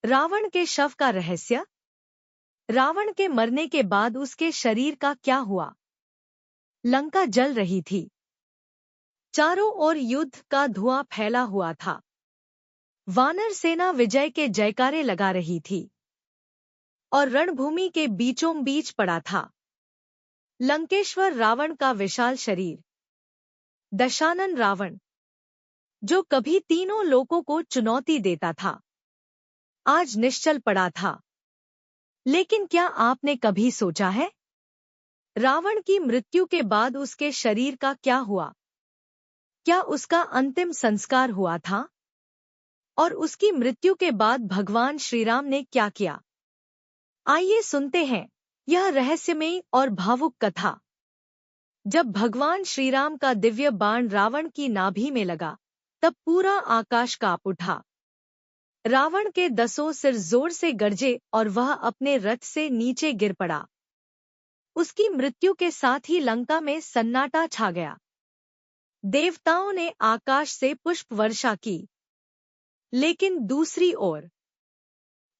रावण के शव का रहस्य। रावण के मरने के बाद उसके शरीर का क्या हुआ? लंका जल रही थी। चारों ओर युद्ध का धुआं फैला हुआ था। वानर सेना विजय के जयकारे लगा रही थी और रणभूमि के बीचों बीच पड़ा था लंकेश्वर रावण का विशाल शरीर। दशानन रावण, जो कभी तीनों लोकों को चुनौती देता था, आज निश्चल पड़ा था। लेकिन क्या आपने कभी सोचा है, रावण की मृत्यु के बाद उसके शरीर का क्या हुआ? क्या उसका अंतिम संस्कार हुआ था? और उसकी मृत्यु के बाद भगवान श्रीराम ने क्या किया? आइए सुनते हैं यह रहस्यमयी और भावुक कथा। जब भगवान श्रीराम का दिव्य बाण रावण की नाभि में लगा, तब पूरा आकाश कांप उठा। रावण के 10 सिर जोर से गरजे और वह अपने रथ से नीचे गिर पड़ा। उसकी मृत्यु के साथ ही लंका में सन्नाटा छा गया। देवताओं ने आकाश से पुष्प वर्षा की। लेकिन दूसरी ओर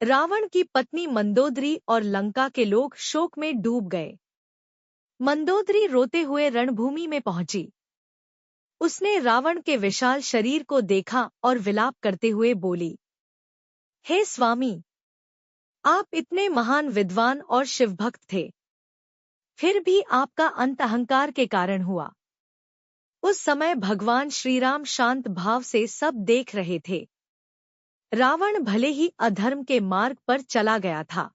रावण की पत्नी मंदोदरी और लंका के लोग शोक में डूब गए। मंदोदरी रोते हुए रणभूमि में पहुंची। उसने रावण के विशाल शरीर को देखा और विलाप करते हुए बोली, हे स्वामी, आप इतने महान विद्वान और शिवभक्त थे, फिर भी आपका अंत अहंकार के कारण हुआ। उस समय भगवान श्रीराम शांत भाव से सब देख रहे थे। रावण भले ही अधर्म के मार्ग पर चला गया था,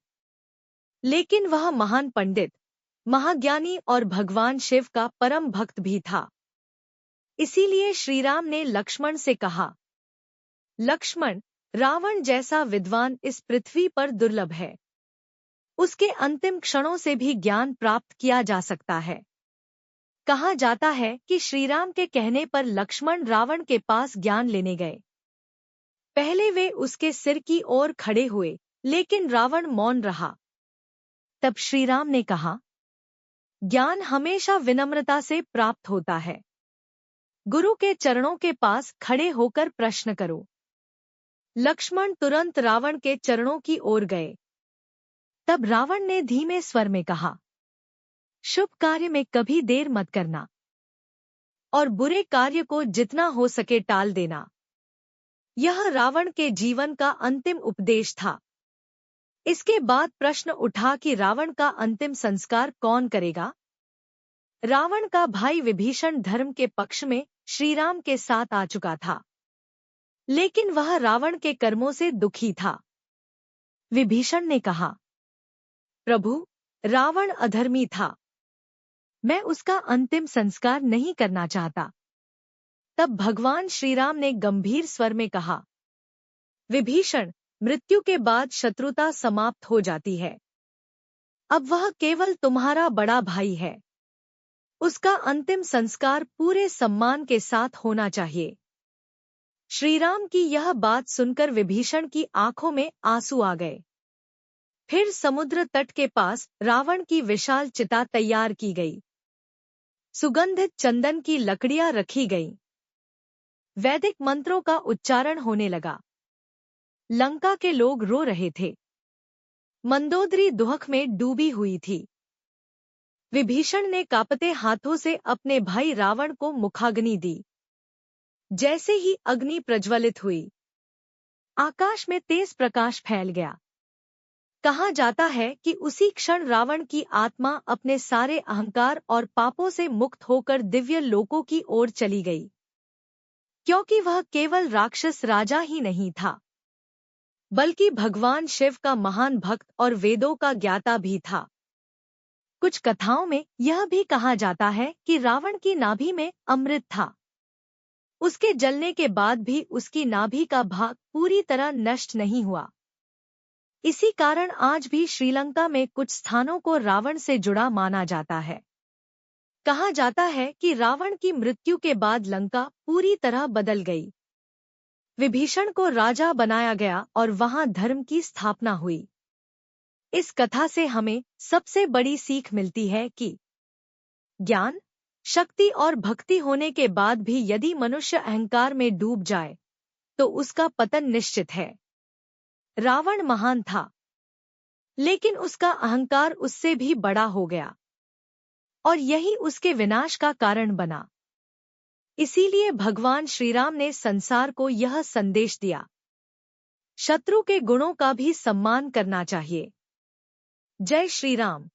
लेकिन वह महान पंडित, महाज्ञानी और भगवान शिव का परम भक्त भी था। इसीलिए श्रीराम ने लक्ष्मण से कहा, लक्ष्मण, रावण जैसा विद्वान इस पृथ्वी पर दुर्लभ है। उसके अंतिम क्षणों से भी ज्ञान प्राप्त किया जा सकता है। कहा जाता है कि श्रीराम के कहने पर लक्ष्मण रावण के पास ज्ञान लेने गए। पहले वे उसके सिर की ओर खड़े हुए, लेकिन रावण मौन रहा। तब श्रीराम ने कहा, ज्ञान हमेशा विनम्रता से प्राप्त होता है। गुरु के चरणों के पास खड़े होकर प्रश्न करो। लक्ष्मण तुरंत रावण के चरणों की ओर गए। तब रावण ने धीमे स्वर में कहा, शुभ कार्य में कभी देर मत करना और बुरे कार्य को जितना हो सके टाल देना। यह रावण के जीवन का अंतिम उपदेश था। इसके बाद प्रश्न उठा कि रावण का अंतिम संस्कार कौन करेगा? रावण का भाई विभीषण धर्म के पक्ष में श्रीराम के साथ आ चुका था, लेकिन वह रावण के कर्मों से दुखी था। विभीषण ने कहा, प्रभु, रावण अधर्मी था, मैं उसका अंतिम संस्कार नहीं करना चाहता। तब भगवान श्रीराम ने गंभीर स्वर में कहा, विभीषण, मृत्यु के बाद शत्रुता समाप्त हो जाती है। अब वह केवल तुम्हारा बड़ा भाई है। उसका अंतिम संस्कार पूरे सम्मान के साथ होना चाहिए। श्रीराम की यह बात सुनकर विभीषण की आंखों में आंसू आ गए। फिर समुद्र तट के पास रावण की विशाल चिता तैयार की गई। सुगंधित चंदन की लकड़ियां रखी गईं। वैदिक मंत्रों का उच्चारण होने लगा। लंका के लोग रो रहे थे। मंदोदरी दुहक में डूबी हुई थी। विभीषण ने कांपते हाथों से अपने भाई रावण को मुखाग्नि दी। जैसे ही अग्नि प्रज्वलित हुई, आकाश में तेज प्रकाश फैल गया। कहा जाता है कि उसी क्षण रावण की आत्मा अपने सारे अहंकार और पापों से मुक्त होकर दिव्य लोकों की ओर चली गई, क्योंकि वह केवल राक्षस राजा ही नहीं था, बल्कि भगवान शिव का महान भक्त और वेदों का ज्ञाता भी था। कुछ कथाओं में यह भी कहा जाता है कि रावण की नाभि में अमृत था। उसके जलने के बाद भी उसकी नाभि का भाग पूरी तरह नष्ट नहीं हुआ। इसी कारण आज भी श्रीलंका में कुछ स्थानों को रावण से जुड़ा माना जाता है। कहा जाता है कि रावण की मृत्यु के बाद लंका पूरी तरह बदल गई। विभीषण को राजा बनाया गया और वहां धर्म की स्थापना हुई। इस कथा से हमें सबसे बड़ी सीख मिलती है कि ज्ञान, शक्ति और भक्ति होने के बाद भी यदि मनुष्य अहंकार में डूब जाए, तो उसका पतन निश्चित है। रावण महान था, लेकिन उसका अहंकार उससे भी बड़ा हो गया और यही उसके विनाश का कारण बना। इसीलिए भगवान श्रीराम ने संसार को यह संदेश दिया, शत्रु के गुणों का भी सम्मान करना चाहिए। जय श्री राम।